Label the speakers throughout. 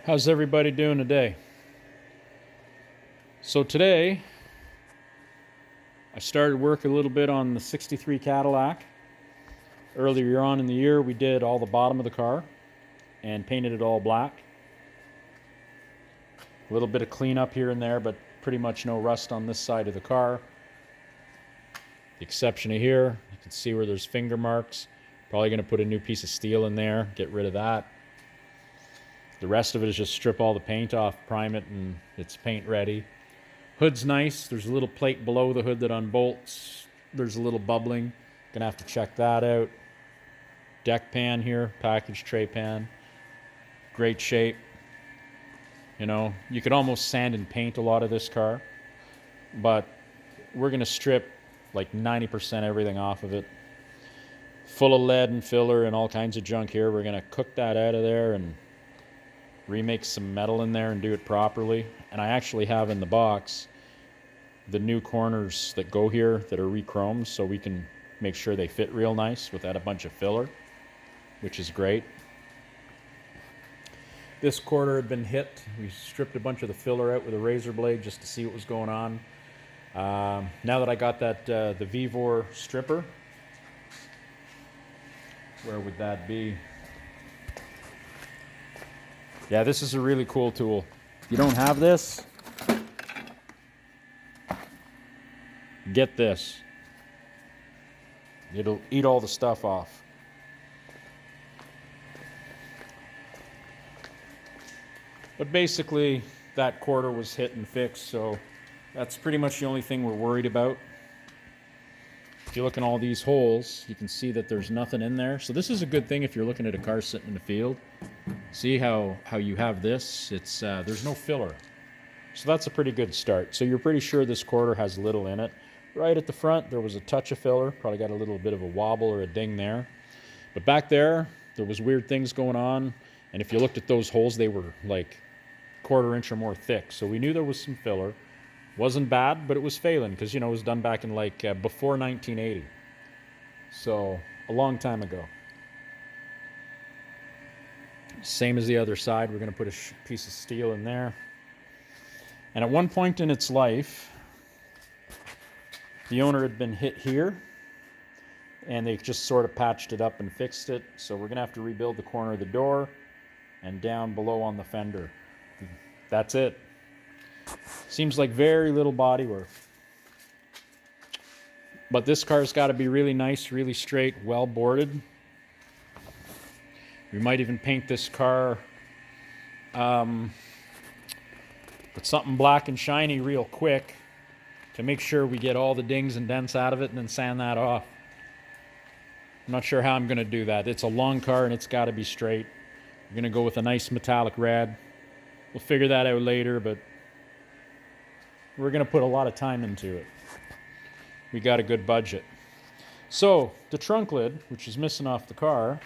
Speaker 1: How's everybody doing today? So today, I started work a little bit on the 63 Cadillac. Earlier on in the year, we did all the bottom of the car and painted it all black. A little bit of cleanup here and there, but pretty much no rust on this side of the car. The exception of here, you can see where there's finger marks. Probably going to put a new piece of steel in there, get rid of that. The rest of it is just strip all the paint off, prime it, and it's paint ready. Hood's nice. There's a little plate below the hood that unbolts. There's a little bubbling. Gonna have to check that out. Deck pan here, package tray pan. Great shape. You know, you could almost sand and paint a lot of this car, but we're gonna strip like 90% everything off of it. Full of lead and filler and all kinds of junk here. We're gonna cook that out of there and remake some metal in there and do it properly. And I actually have in the box the new corners that go here that are re-chromed, so we can make sure they fit real nice without a bunch of filler, which is great. This quarter had been hit. We stripped a bunch of the filler out with a razor blade just to see what was going on. Now that I got that the Vivor stripper, where would that be? Yeah, this is a really cool tool. If you don't have this, get this. It'll eat all the stuff off. But basically, that quarter was hit and fixed, so that's pretty much the only thing we're worried about. If you look in all these holes, you can see that there's nothing in there. So this is a good thing if you're looking at a car sitting in the field. See how you have this? It's there's no filler. So that's a pretty good start. So you're pretty sure this quarter has little in it. Right at the front, there was a touch of filler. Probably got a little bit of a wobble or a ding there. But back there was weird things going on. And if you looked at those holes, they were like 1/4 inch or more thick. So we knew there was some filler. Wasn't bad, but it was failing because, you know, it was done back in like before 1980. So a long time ago. Same as the other side. We're going to put a piece of steel in there. And at one point in its life, the owner had been hit here, and they just sort of patched it up and fixed it. So we're going to have to rebuild the corner of the door and down below on the fender. That's it. Seems like very little body work. But this car's got to be really nice, really straight, well boarded. We might even paint this car with something black and shiny real quick to make sure we get all the dings and dents out of it and then sand that off. I'm not sure how I'm going to do that. It's a long car and it's got to be straight. I'm going to go with a nice metallic red. We'll figure that out later, but we're going to put a lot of time into it. We got a good budget. So the trunk lid, which is missing off the car,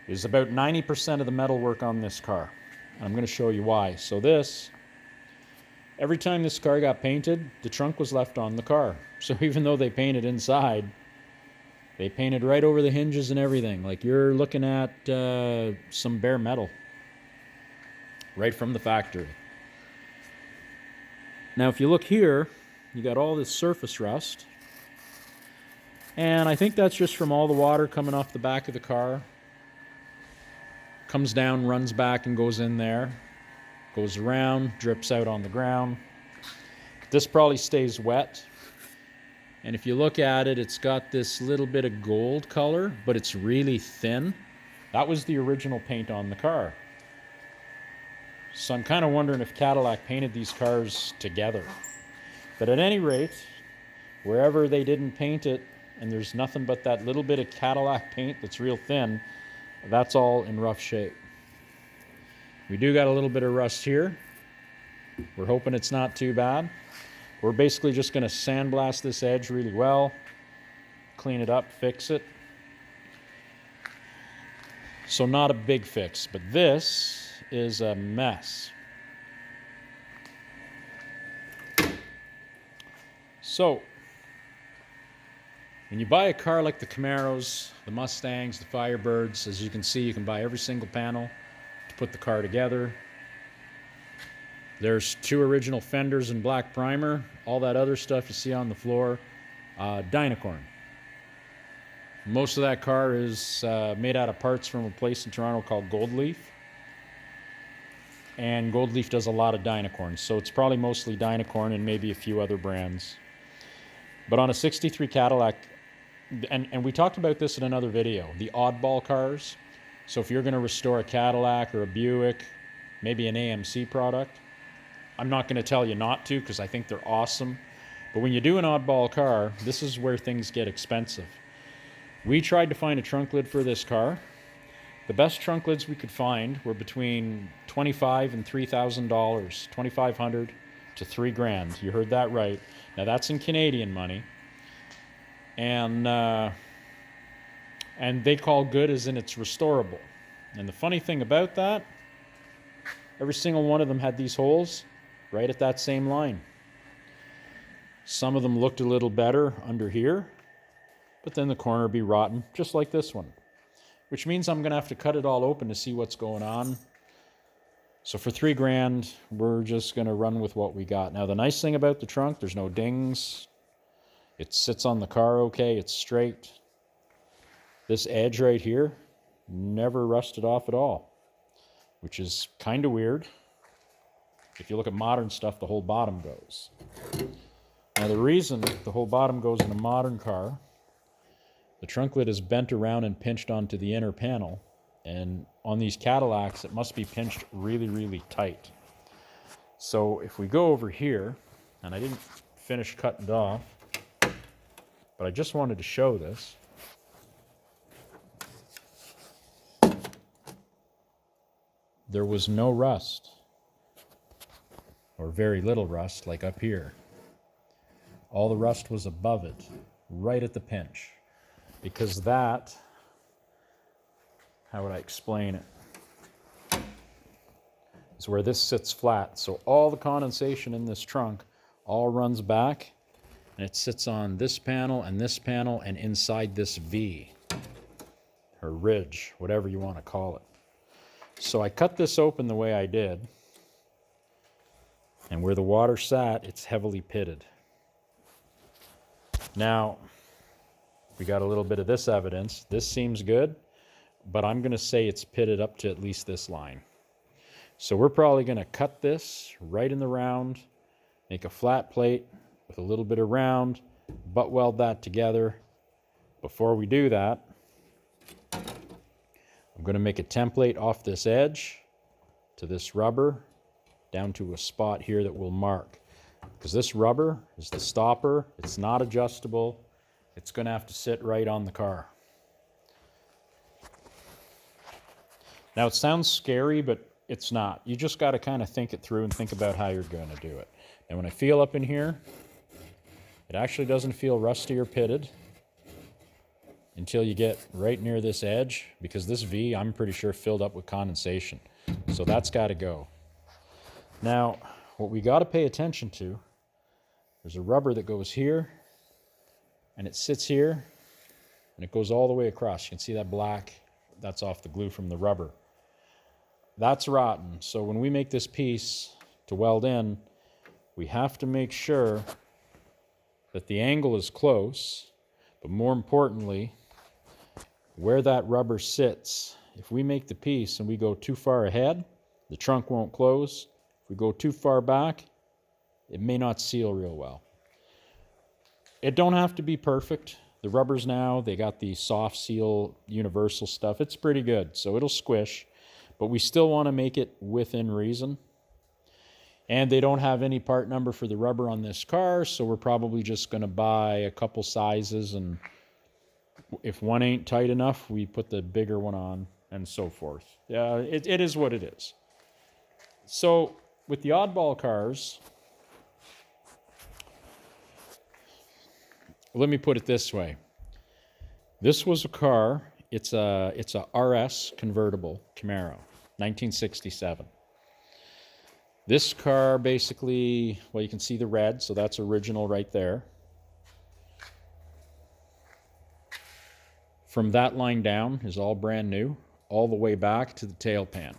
Speaker 1: is about 90% of the metal work on this car. I'm going to show you why. So this, every time this car got painted, the trunk was left on the car. So even though they painted inside, they painted right over the hinges and everything. Like you're looking at some bare metal right from the factory. Now if you look here, you got all this surface rust. And I think that's just from all the water coming off the back of the car. Comes down, runs back, and goes in there. Goes around, drips out on the ground. This probably stays wet. And if you look at it, it's got this little bit of gold color, but it's really thin. That was the original paint on the car. So I'm kind of wondering if Cadillac painted these cars together. But at any rate, wherever they didn't paint it, and there's nothing but that little bit of Cadillac paint that's real thin, that's all in rough shape. We do got a little bit of rust here. We're hoping it's not too bad. We're basically just going to sandblast this edge really well, clean it up, fix it. So not a big fix, but this is a mess. So when you buy a car like the Camaros, the Mustangs, the Firebirds, as you can see, you can buy every single panel. put the car together. There's 2 original fenders in black primer. All that other stuff you see on the floor, Dynacorn. Most of that car is made out of parts from a place in Toronto called Gold Leaf. And Gold Leaf does a lot of Dynacorn, so it's probably mostly Dynacorn and maybe a few other brands. But on a 63 Cadillac, and we talked about this in another video, the oddball cars. So if you're going to restore a Cadillac or a Buick, maybe an AMC product, I'm not going to tell you not to because I think they're awesome. But when you do an oddball car, this is where things get expensive. We tried to find a trunk lid for this car. The best trunk lids we could find were between $2,500 and $3,000, $2,500 to $3,000. You heard that right. Now that's in Canadian money, and they call good as in it's restorable. And the funny thing about that, every single one of them had these holes right at that same line. Some of them looked a little better under here, but then the corner would be rotten, just like this one. Which means I'm going to have to cut it all open to see what's going on. So for $3,000, we're just going to run with what we got. Now, the nice thing about the trunk, there's no dings. It sits on the car okay. It's straight. This edge right here never rusted off at all, which is kind of weird. If you look at modern stuff, the whole bottom goes. Now, the reason the whole bottom goes in a modern car, the trunk lid is bent around and pinched onto the inner panel. And on these Cadillacs, it must be pinched really, really tight. So if we go over here, and I didn't finish cutting it off, but I just wanted to show this. There was no rust, or very little rust, like up here. All the rust was above it, right at the pinch. Because that, how would I explain it, is where this sits flat. So all the condensation in this trunk all runs back, and it sits on this panel and inside this V, or ridge, whatever you want to call it. So I cut this open the way I did, and where the water sat, it's heavily pitted. Now, we got a little bit of this evidence. This seems good, but I'm going to say it's pitted up to at least this line. So we're probably going to cut this right in the round, make a flat plate with a little bit of round, butt weld that together. Before we do that, I'm going to make a template off this edge to this rubber down to a spot here that we'll mark. Because this rubber is the stopper. It's not adjustable. It's going to have to sit right on the car. Now, it sounds scary, but it's not. You just got to kind of think it through and think about how you're going to do it. And when I feel up in here, it actually doesn't feel rusty or pitted until you get right near this edge, because this V, I'm pretty sure, filled up with condensation. So that's got to go. Now, what we got to pay attention to, there's a rubber that goes here, and it sits here, and it goes all the way across. You can see that black, that's off the glue from the rubber. That's rotten. So when we make this piece to weld in, we have to make sure that the angle is close, but more importantly, where that rubber sits. If we make the piece and we go too far ahead, the trunk won't close. If we go too far back, it may not seal real well. It don't have to be perfect. The rubbers now, they got the soft seal universal stuff. It's pretty good, so it'll squish, but we still want to make it within reason. And they don't have any part number for the rubber on this car, so we're probably just going to buy a couple sizes, and if one ain't tight enough, we put the bigger one on, and so forth. It is what it is. So with the oddball cars, let me put it this way. This was a car, it's a RS convertible Camaro, 1967. This car basically, well, you can see the red, so that's original right there. From that line down is all brand new, all the way back to the tail pan.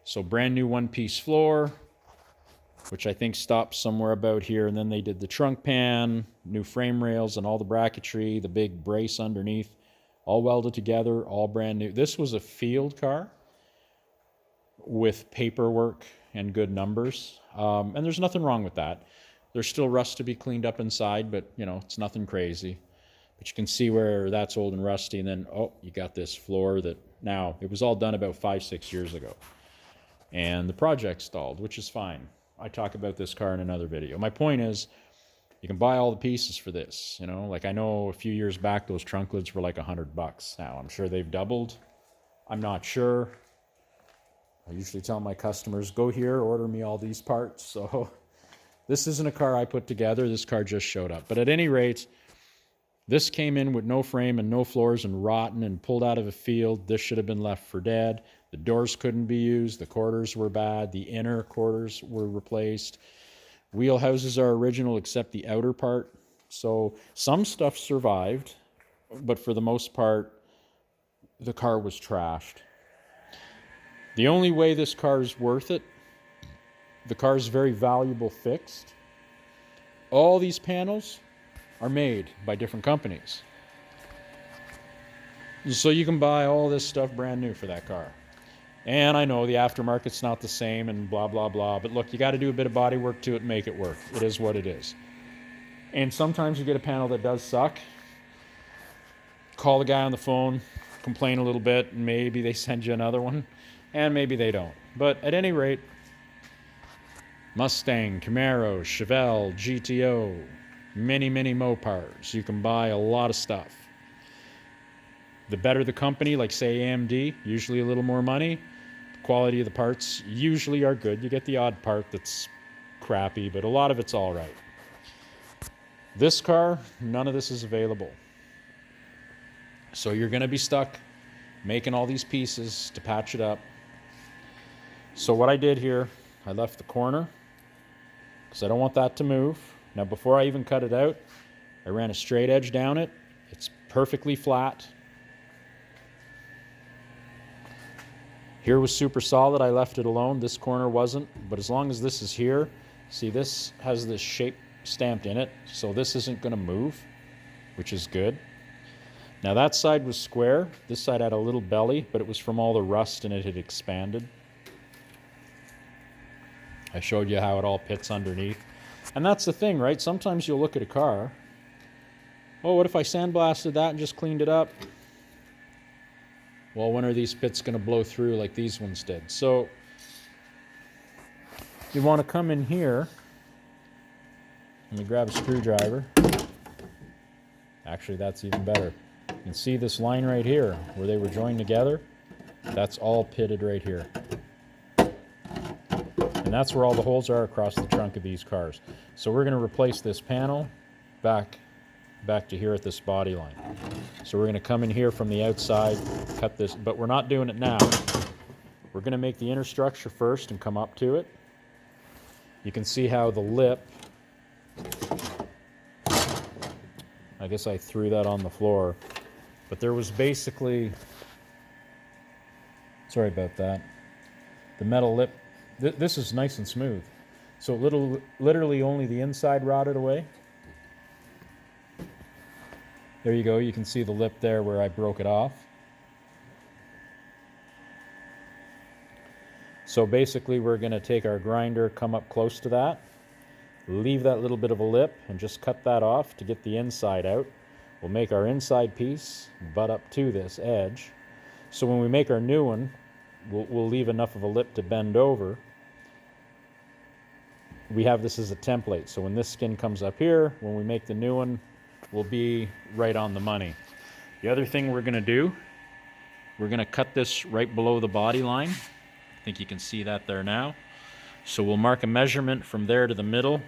Speaker 1: So brand new one-piece floor, which I think stops somewhere about here. And then they did the trunk pan, new frame rails, and all the bracketry, the big brace underneath, all welded together, all brand new. This was a field car with paperwork and good numbers. And there's nothing wrong with that. There's still rust to be cleaned up inside, but you know, it's nothing crazy. But you can see where that's old and rusty. And then, oh, you got this floor that now, it was all done about 5-6 years ago. And the project stalled, which is fine. I talk about this car in another video. My point is, you can buy all the pieces for this. You know, like I know a few years back, those trunk lids were like $100. Now, I'm sure they've doubled. I'm not sure. I usually tell my customers, go here, order me all these parts. So this isn't a car I put together. This car just showed up. But at any rate, this came in with no frame and no floors and rotten and pulled out of a field. This should have been left for dead. The doors couldn't be used. The quarters were bad. The inner quarters were replaced. Wheel houses are original except the outer part. So some stuff survived, but for the most part, the car was trashed. The only way this car is worth it, the car is very valuable fixed. All these panels are made by different companies. So you can buy all this stuff brand new for that car. And I know the aftermarket's not the same and blah, blah, blah. But look, you got to do a bit of body work to it and make it work. It is what it is. And sometimes you get a panel that does suck. Call the guy on the phone, complain a little bit, and maybe they send you another one. And maybe they don't. But at any rate, Mustang, Camaro, Chevelle, GTO, many, many Mopars. You can buy a lot of stuff. The better the company, like say AMD, usually a little more money. The quality of the parts usually are good. You get the odd part that's crappy, but a lot of it's all right. This car, none of this is available. So you're going to be stuck making all these pieces to patch it up. So what I did here, I left the corner because I don't want that to move. Now before I even cut it out, I ran a straight edge down it. It's perfectly flat. Here was super solid. I left it alone. This corner wasn't. But as long as this is here, see this has this shape stamped in it. So this isn't going to move, which is good. Now that side was square. This side had a little belly, but it was from all the rust and it had expanded. I showed you how it all pits underneath. And that's the thing, right? Sometimes you'll look at a car. Oh, what if I sandblasted that and just cleaned it up? Well, when are these pits going to blow through like these ones did? So you want to come in here. Let me grab a screwdriver. Actually, that's even better. You can see this line right here where they were joined together. That's all pitted right here. And that's where all the holes are across the trunk of these cars. So we're going to replace this panel back to here at this body line. So we're going to come in here from the outside, cut this, but we're not doing it now. We're going to make the inner structure first and come up to it. You can see how the lip, I guess I threw that on the floor, but there was basically, sorry about that, the metal lip. This is nice and smooth. So literally only the inside rotted away. There you go. You can see the lip there where I broke it off. So basically we're going to take our grinder, come up close to that, leave that little bit of a lip and just cut that off to get the inside out. We'll make our inside piece butt up to this edge. So when we make our new one, we'll leave enough of a lip to bend over. We have this as a template. So when this skin comes up here, when we make the new one, we'll be right on the money. The other thing we're going to do, we're going to cut this right below the body line. I think you can see that there now. So we'll mark a measurement from there to the middle.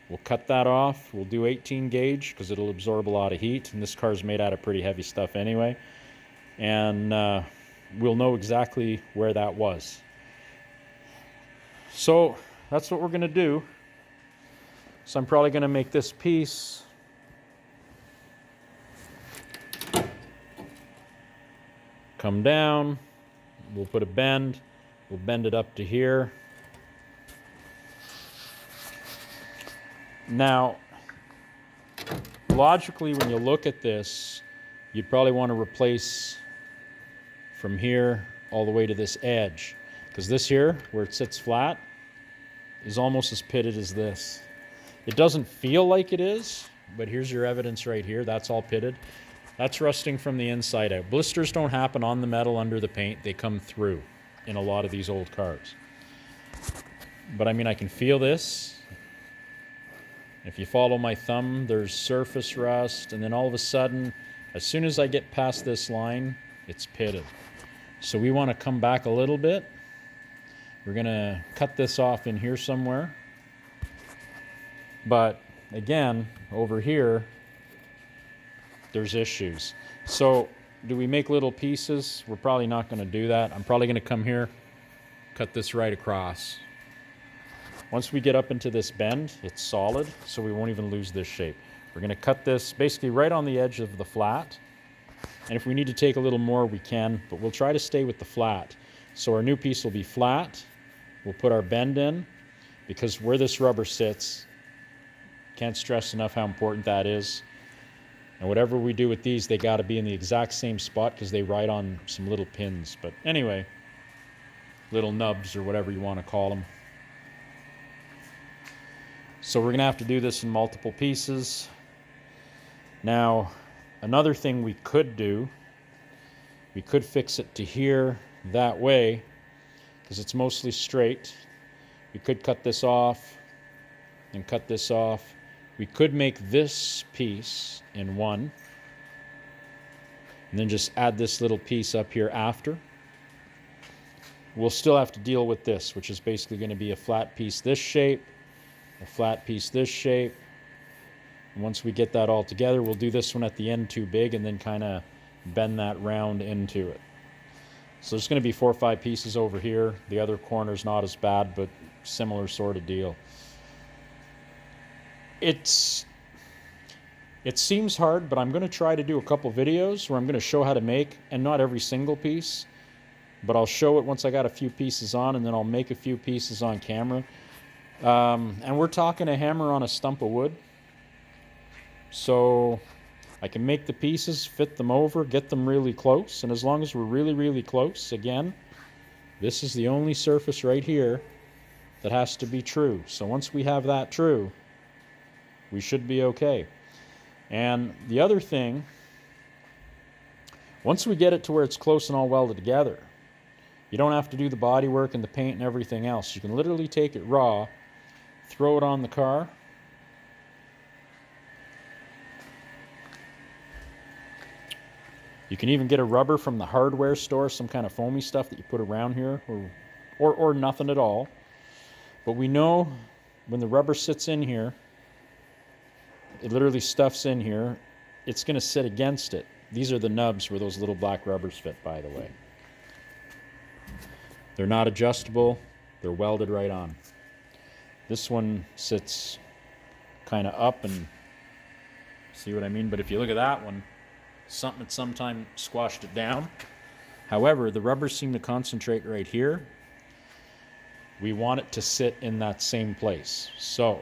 Speaker 1: We'll cut that off. We'll do 18 gauge because it'll absorb a lot of heat. And this car is made out of pretty heavy stuff anyway. And we'll know exactly where that was. So that's what we're going to do. So I'm probably going to make this piece come down. We'll put a bend. We'll bend it up to here. Now, logically, when you look at this, you'd probably want to replace from here all the way to this edge, because this here, where it sits flat, is almost as pitted as this. It doesn't feel like it is, but here's your evidence right here. That's all pitted. That's rusting from the inside out. Blisters don't happen on the metal under the paint. They come through in a lot of these old cars. But I mean, I can feel this. If you follow my thumb, there's surface rust, and then all of a sudden, as soon as I get past this line, it's pitted. So we want to come back a little bit. We're going to cut this off in here somewhere. But again, over here, there's issues. So do we make little pieces? We're probably not going to do that. I'm probably going to come here, cut this right across. Once we get up into this bend, it's solid, so we won't even lose this shape. We're going to cut this basically right on the edge of the flat. And if we need to take a little more, we can, but we'll try to stay with the flat. So our new piece will be flat. We'll put our bend in, because where this rubber sits, can't stress enough how important that is. And whatever we do with these, they got to be in the exact same spot, because they ride on some little pins. But anyway, little nubs or whatever you want to call them. So we're going to have to do this in multiple pieces. Now, another thing we could do, we could fix it to here that way, because it's mostly straight. We could cut this off and cut this off. We could make this piece in one, and then just add this little piece up here after. We'll still have to deal with this, which is basically going to be a flat piece this shape, a flat piece this shape. And once we get that all together, we'll do this one at the end too big, and then kind of bend that round into it. So there's going to be 4 or 5 pieces over here. The other corner's not as bad, but similar sort of deal. It seems hard, but I'm going to try to do a couple videos where I'm going to show how to make, and not every single piece, but I'll show it once I got a few pieces on, and then I'll make a few pieces on camera. And we're talking a hammer on a stump of wood. So I can make the pieces, fit them over, get them really close. And as long as we're really, really close, again, this is the only surface right here that has to be true. So once we have that true, we should be okay. And the other thing, once we get it to where it's close and all welded together, you don't have to do the body work and the paint and everything else. You can literally take it raw, throw it on the car, you can even get a rubber from the hardware store, some kind of foamy stuff that you put around here, or nothing at all. But we know when the rubber sits in here, it literally stuffs in here, it's going to sit against it. These are the nubs where those little black rubbers fit, by the way. They're not adjustable, they're welded right on. This one sits kind of up, and see what I mean? But if you look at that one, something at some time squashed it down. However, the rubbers seem to concentrate right here. We want it to sit in that same place. So,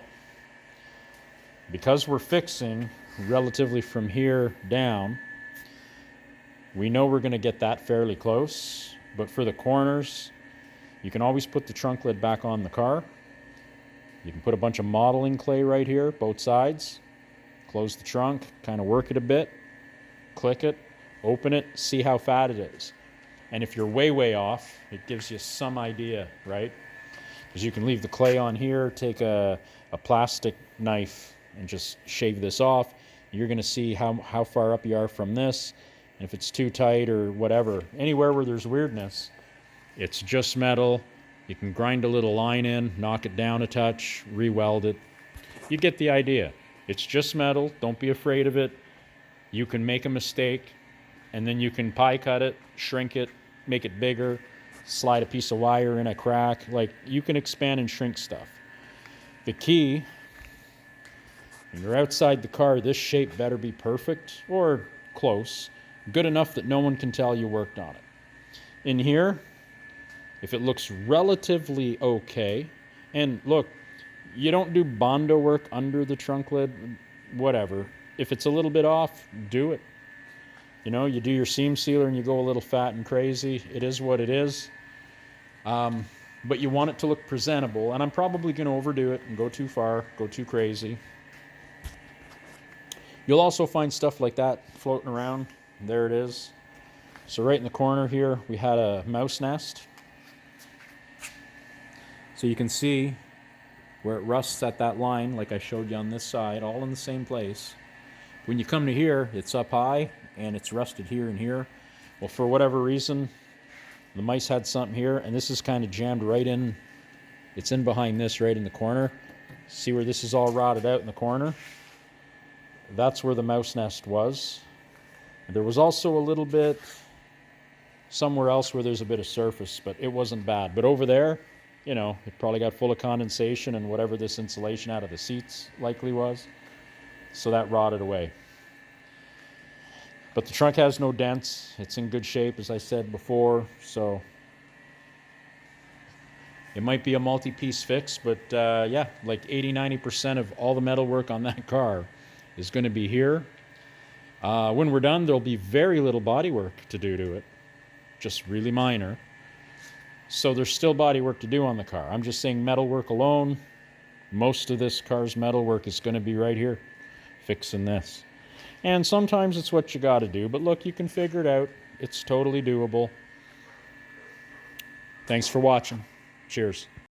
Speaker 1: because we're fixing relatively from here down, we know we're going to get that fairly close. But for the corners, you can always put the trunk lid back on the car. You can put a bunch of modeling clay right here, both sides. Close the trunk, kind of work it a bit, click it, open it, see how fat it is. And if you're way, way off, it gives you some idea, right? Because you can leave the clay on here, take a plastic knife and just shave this off. You're going to see how far up you are from this. And if it's too tight or whatever, anywhere where there's weirdness, it's just metal. You can grind a little line in, knock it down a touch, re-weld it. You get the idea. It's just metal. Don't be afraid of it. You can make a mistake, and then you can pie cut it, shrink it, make it bigger, slide a piece of wire in a crack. Like, you can expand and shrink stuff. The key, when you're outside the car, this shape better be perfect or close, good enough that no one can tell you worked on it. In here, If it looks relatively okay, and look, you don't do Bondo work under the trunk lid, whatever. If it's a little bit off, do it. You know, you do your seam sealer and you go a little fat and crazy. It is what it is. But you want it to look presentable, and I'm probably going to overdo it and go too far, go too crazy. You'll also find stuff like that floating around. There it is. So right in the corner here, we had a mouse nest. So you can see where it rusts at that line, like I showed you on this side, all in the same place. When you come to here, it's up high, and it's rusted here and here. Well, for whatever reason, the mice had something here, and this is kind of jammed right in. It's in behind this, right in the corner. See where this is all rotted out in the corner? That's where the mouse nest was. There was also a little bit somewhere else where there's a bit of surface, but it wasn't bad. But over there, you know, it probably got full of condensation and whatever this insulation out of the seats likely was. So that rotted away. But the trunk has no dents. It's in good shape, as I said before. So it might be a multi-piece fix, but yeah, like 80-90% of all the metal work on that car is going to be here. When we're done, there'll be very little body work to do to it. Just really minor. So there's still body work to do on the car. I'm just saying metal work alone. Most of this car's metal work is going to be right here, fixing this. And sometimes it's what you got to do. But look, you can figure it out. It's totally doable. Thanks for watching. Cheers.